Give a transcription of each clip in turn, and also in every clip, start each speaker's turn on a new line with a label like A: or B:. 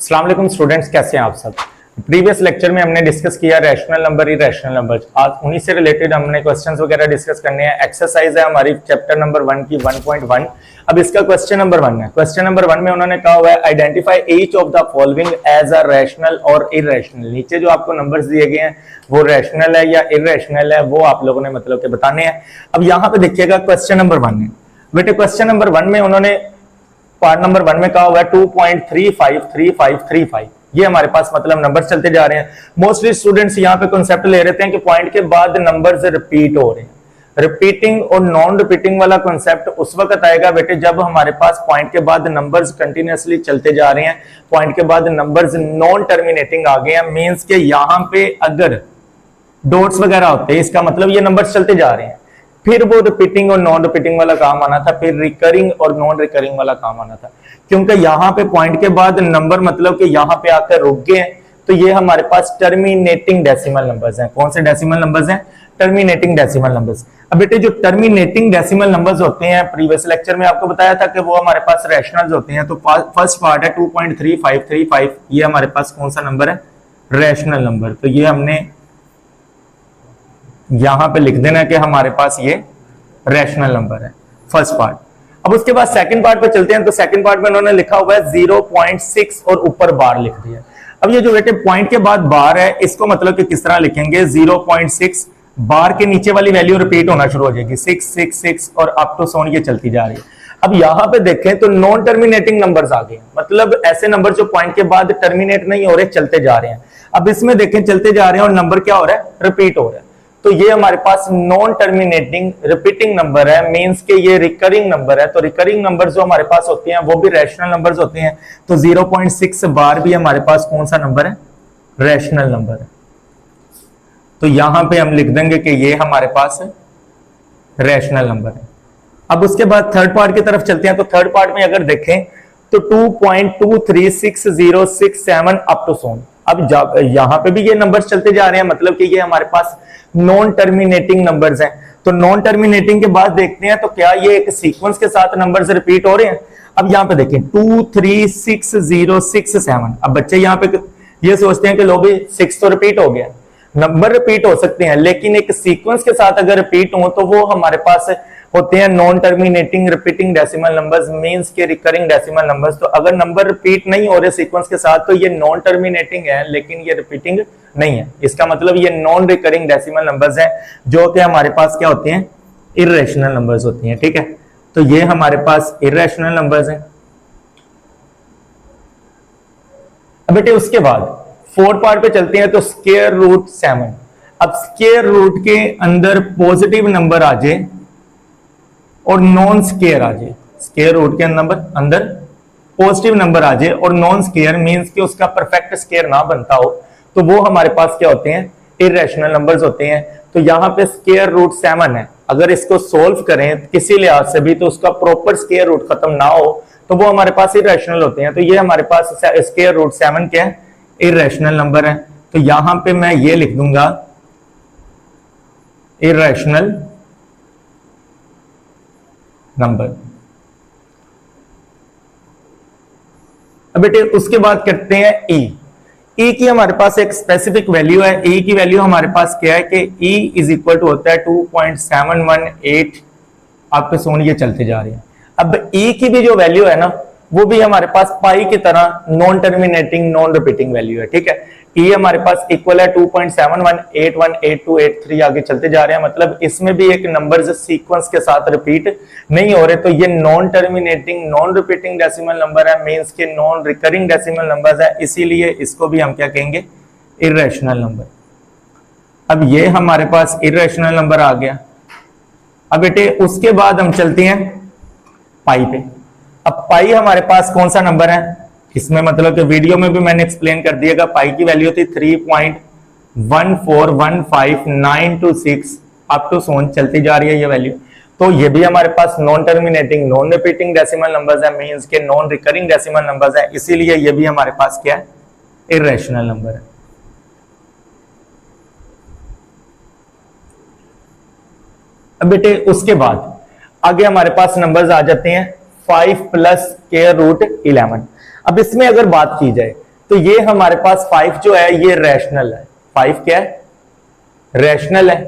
A: अस्सलाम वालेकुम स्टूडेंट्स, कैसे हैं आप सब। प्रीवियस लेक्चर में हमने डिस्कस किया रैशनल नंबर, इरैशनल नंबर। आज उन्हीं से रिलेटेड हमने क्वेश्चंस वगैरह डिस्कस करने हैं। एक्सरसाइज है हमारी चैप्टर नंबर 1 की 1.1। अब इसका क्वेश्चन नंबर 1 है। क्वेश्चन नंबर 1 में उन्होंने कहा हुआ है identify each of the following as a rational और इरैशनल। नीचे जो आपको नंबर्स दिए गए हैं वो रैशनल है या इरैशनल है, वो आप लोगों ने मतलब के बताने हैं। अब यहाँ पे देखिएगा क्वेश्चन नंबर 1 है बेटे। क्वेश्चन नंबर 1 में उन्होंने पार्ट नंबर 1 में कहा हुआ है 2.353535। ये हमारे पास मतलब नंबर चलते जा रहे हैं। मोस्टली स्टूडेंट्स यहाँ पे कॉन्सेप्ट ले रहे थे कि पॉइंट के बाद नंबर्स रिपीट हो रहे हैं। रिपीटिंग और नॉन रिपीटिंग वाला कॉन्सेप्ट उस वक्त आएगा बेटे जब हमारे पास पॉइंट के बाद नंबर्स कंटिन्यूअसली चलते जा रहे हैं, पॉइंट के बाद नंबर्स नॉन टर्मिनेटिंग आ गए हैं। मींस के यहाँ पे अगर डॉट्स वगैरह होते हैं, इसका मतलब ये नंबर्स चलते जा रहे हैं। फिर वो रिपीटिंग और नॉन रिपीटिंग वाला काम आना था, फिर रिकरिंग और नॉन रिकरिंग वाला काम आना था। क्योंकि यहाँ पे पॉइंट के बाद नंबर मतलब कि यहाँ पे आकर रुक गए हैं, तो ये हमारे पास टर्मिनेटिंग डेसिमल नंबर्स हैं। कौन से डेसिमल नंबर्स हैं? Terminating decimal numbers. अब बेटे जो टर्मिनेटिंग डेसिमल नंबर्स होते हैं, प्रीवियस लेक्चर में आपको बताया था कि वो हमारे पास रैशनल्स होते हैं। तो फर्स्ट पार्ट है 2.3535। ये हमारे पास कौन सा नंबर है? Rational number. तो ये हमने यहां पे लिख देना कि हमारे पास ये रैशनल नंबर है, फर्स्ट पार्ट। अब उसके बाद सेकंड पार्ट पे चलते हैं। तो सेकंड पार्ट में उन्होंने लिखा हुआ है 0.6 और ऊपर बार लिख दिया। अब ये जो बेटे पॉइंट के बाद बार है, इसको मतलब कि किस तरह लिखेंगे? 0.6 बार के नीचे वाली वैल्यू रिपीट होना शुरू हो जाएगी, 666 और अप टू सोन ये चलती जा रही है। अब यहां पे देखें तो नॉन टर्मिनेटिंग नंबर्स आ गए, मतलब ऐसे नंबर जो पॉइंट के बाद टर्मिनेट नहीं हो रहे, चलते जा रहे हैं। अब इसमें देखें चलते जा रहे हैं और नंबर क्या हो रहा है? रिपीट हो रहा है। तो ये हमारे पास नॉन टर्मिनेटिंग रिपीटिंग नंबर है। मींस के ये रिकरिंग नंबर है। तो रिकरिंग नंबर जो हमारे पास होते हैं वो भी रैशनल नंबर्स होते हैं। तो 0.6 बार भी हमारे पास कौन सा नंबर है? रैशनल नंबर है। तो यहां पे हम लिख देंगे कि ये हमारे पास रैशनल नंबर है। अब उसके बाद थर्ड पार्ट की तरफ चलते हैं। तो थर्ड पार्ट में अगर देखें तो 2.236067 अप टू सोन। अब यहां पे भी ये नंबर्स चलते जा रहे हैं, मतलब कि ये हमारे पास नॉन टर्मिनेटिंग नंबर्स हैं। तो नॉन टर्मिनेटिंग के बाद देखते हैं तो क्या ये एक सीक्वेंस के साथ नंबर्स रिपीट हो रहे हैं? अब यहां पे देखें 2366067। अब बच्चे यहां पे ये सोचते हैं कि लो भी 6 तो रिपीट हो गया। नंबर रिपीट हो सकते हैं, लेकिन एक सीक्वेंस के साथ अगर रिपीट हो तो वो हमारे पास होते हैं non terminating repeating decimal numbers, means के रिकरिंग डेसिमल नंबर्स। तो अगर नंबर रिपीट नहीं हो रहे सीक्वेंस के साथ तो ये नॉन टर्मिनेटिंग है, लेकिन ये रिपीटिंग नहीं है। इसका मतलब ये नॉन रिकरिंग डेसिमल नंबर्स हैं, जो कि हमारे पास क्या होते हैं? इररेशनल नंबर्स होती हैं। ठीक है, तो ये हमारे पास इररेशनल नंबर्स हैं। अब बेटे उसके बाद फोर्थ पार्ट पे चलते हैं। तो स्क्वायर रूट 7। अब स्क्वायर रूट के अंदर पॉजिटिव नंबर आ जाए और नॉन स्क्वायर आ जाए। स्क्वायर रूट के अंदर पॉजिटिव नंबर आ जाए और नॉन स्क्वायर मींस कि उसका परफेक्ट स्क्वायर ना बनता हो, तो वो हमारे पास क्या होते हैं? इररेशनल नंबर्स होते हैं। तो यहां पे स्क्वायर रूट 7 है, अगर इसको सोल्व करें किसी लिहाज से भी तो उसका प्रॉपर स्क्वायर रूट खत्म ना हो तो वो हमारे पास इररेशनल होते हैं। तो ये हमारे पास स्क्वायर रूट 7 क्या है? इररेशनल नंबर है। तो यहां पे मैं ये लिख दूंगा इररेशनल नंबर। अब बेटे उसके बाद करते हैं ई की हमारे पास एक स्पेसिफिक वैल्यू है। ई की वैल्यू हमारे पास क्या है कि ई इज इक्वल टू होता है 2.718 आपके सोन ये चलते जा रहे हैं। अब ई की भी जो वैल्यू है ना, वो भी हमारे पास पाई की तरह non terminating non repeating value है। ठीक है, ई हमारे पास इक्वल है 2.71818283 आगे चलते जा रहे हैं। मतलब इसमें भी एक नंबर सीक्वेंस के साथ रिपीट नहीं हो रहे, तो ये non terminating non repeating decimal number है, मींस के नॉन रिकरिंग डेसिमल नंबर्स है। इसीलिए इसको भी हम क्या कहेंगे? Irrational number. अब ये हमारे पास इररेशनल नंबर आ गया। अब बेटे उसके बाद हम चलते हैं पाई पे। अब पाई हमारे पास कौन सा नंबर है? इसमें मतलब कि वीडियो में भी मैंने एक्सप्लेन कर दिएगा। पाई की वैल्यू थी 3.1415926 अप टू सोन चलती जा रही है ये वैल्यू। तो ये भी हमारे पास non terminating non repeating decimal numbers है, मींस के नॉन रिकरिंग डेसिमल नंबर्स है। इसीलिए ये भी हमारे पास क्या है? इररेशनल नंबर है। अब बेटे उसके बाद आगे हमारे पास नंबर्स आ जाते हैं 5 प्लस स्क्वायर रूट 11। अब इसमें अगर बात की जाए तो ये हमारे पास 5 जो है ये रैशनल है। 5 क्या है? रैशनल है।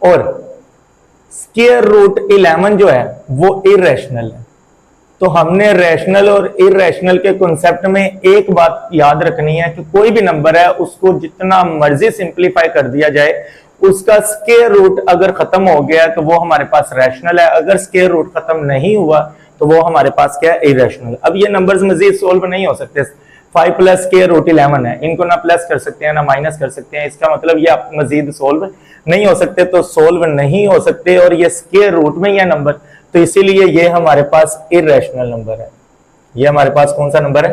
A: और स्क्वायर रूट 11 जो है वो इरेशनल है। तो हमने रैशनल और इरेशनल के कॉन्सेप्ट में एक बात याद रखनी है कि कोई भी नंबर है उसको जितना मर्जी सिंप्लीफाई कर दिया जाए, उसका स्क्वायर रूट अगर खत्म हो गया तो वो हमारे पास रैशनल है, अगर स्क्वायर रूट खत्म नहीं हुआ तो वो हमारे पास क्या है? इरेशनल। अब ये नंबर्स मजीद सोल्व नहीं हो सकते। 5 प्लस स्क्वायर रूट 11 है, इनको ना प्लस कर सकते हैं ना माइनस कर सकते हैं, इसका मतलब ये आप मजीद सोल्व नहीं हो सकते। तो सोल्व नहीं हो सकते और ये स्क्वायर रूट में ये नंबर, तो इसीलिए ये हमारे पास इरेशनल नंबर है। ये हमारे पास कौन सा नंबर है?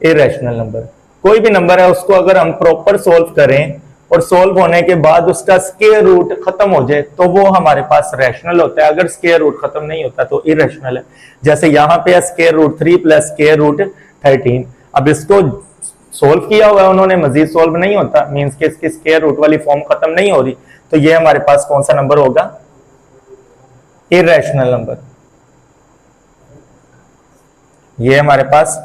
A: Irrational number. कोई भी नंबर है उसको अगर हम प्रॉपर सोल्व करें और सोल्व होने के बाद उसका स्क्वायर रूट खत्म हो जाए तो वो हमारे पास रैशनल होता है, अगर स्क्वायर रूट खत्म नहीं होता तो इरेशनल है। जैसे यहां पे square root 3 plus square root 13। अब इसको सोल्व किया हुआ है उन्होंने, मजीद सोल्व नहीं होता, मींस के इसकी स्क्वायर रूट वाली फॉर्म खत्म नहीं हो रही, तो ये हमारे पास कौन सा नंबर होगा? Irrational number. ये हमारे पास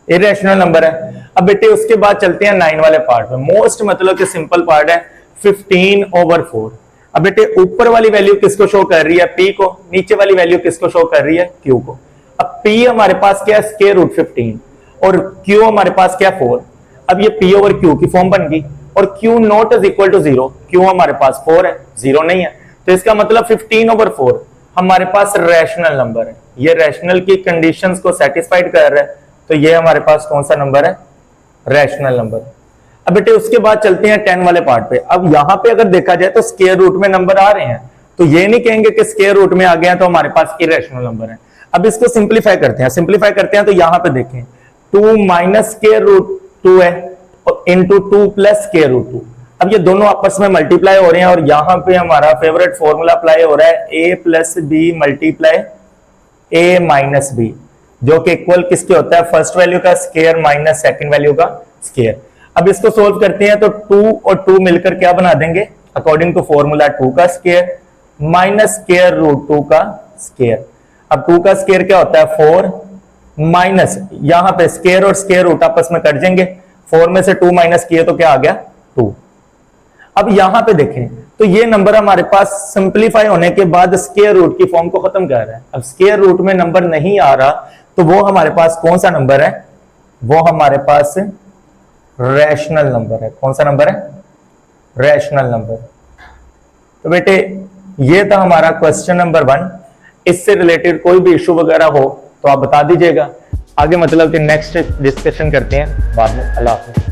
A: इरेशनल नंबर है। अब बेटे उसके बाद चलते हैं 9 वाले पार्ट में। मोस्ट मतलब कि सिंपल पार्ट है 15/4। अब बेटे ऊपर वाली वैल्यू किसको शो कर रही है? P को। नीचे वाली वैल्यू किसको शो कर रही है? Q को। अब P हमारे पास क्या है? स्क्वायर रूट 15 और Q हमारे पास क्या? 4। अब ये P ओवर Q की फॉर्म बन गई और Q not is equal to 0। Q हमारे पास 4 है, 0 नहीं है, तो इसका मतलब 15/4 हमारे पास रैशनल नंबर है। ये रैशनल की कंडीशंस को सेटिस्फाइड कर रहा है, तो ये हमारे पास कौन सा नंबर है? Rational number. अब बेटे उसके बाद चलते हैं 10 वाले पार्ट पे। अब यहां पे अगर देखा जाए तो स्क्वायर रूट में नंबर आ रहे हैं, तो ये नहीं कहेंगे कि स्क्वायर रूट में आ गया तो हमारे पास इरेशनल नंबर है। अब इसको सिंप्लीफाई करते हैं। सिंप्लीफाई करते हैं तो यहां पे देखें 2 माइनस स्क्वायर रूट 2 है इंटू 2 प्लस स्क्वायर रूट 2। अब ये दोनों आपस में मल्टीप्लाई हो रहे हैं और यहां पे हमारा फेवरेट फॉर्मूला अप्लाई हो रहा है a plus b multiply a minus b, जो कि इक्वल किसके होता है? फर्स्ट वैल्यू का स्क्वायर माइनस सेकंड वैल्यू का स्क्वायर। अब इसको सोल्व करते हैं तो 2 और 2 मिलकर क्या बना देंगे? अकॉर्डिंग टू फॉर्मूला 2 का स्क्वायर माइनस स्क्वायर रूट 2 का स्क्वायर। अब 2 का स्क्वायर क्या होता है? 4 माइनस, यहां पे स्क्वायर और स्क्वायर रूट आपस में कट जाएंगे, 4 में से 2 माइनस किए तो क्या आ गया? 2। अब यहां पे देखें तो ये नंबर हमारे पास सिंप्लीफाई होने के बाद स्क्वायर रूट की फॉर्म को खत्म कर रहा है। अब स्क्वायर रूट में नंबर नहीं आ रहा तो वो हमारे पास कौन सा नंबर है? वो हमारे पास रैशनल नंबर है। कौन सा नंबर है? Rational number. तो बेटे ये था हमारा क्वेश्चन नंबर 1। इससे रिलेटेड कोई भी इशू वगैरह हो तो आप बता दीजिएगा। आगे मतलब कि नेक्स्ट डिस्कशन करते हैं बाद में। अल्लाह हाफिज़।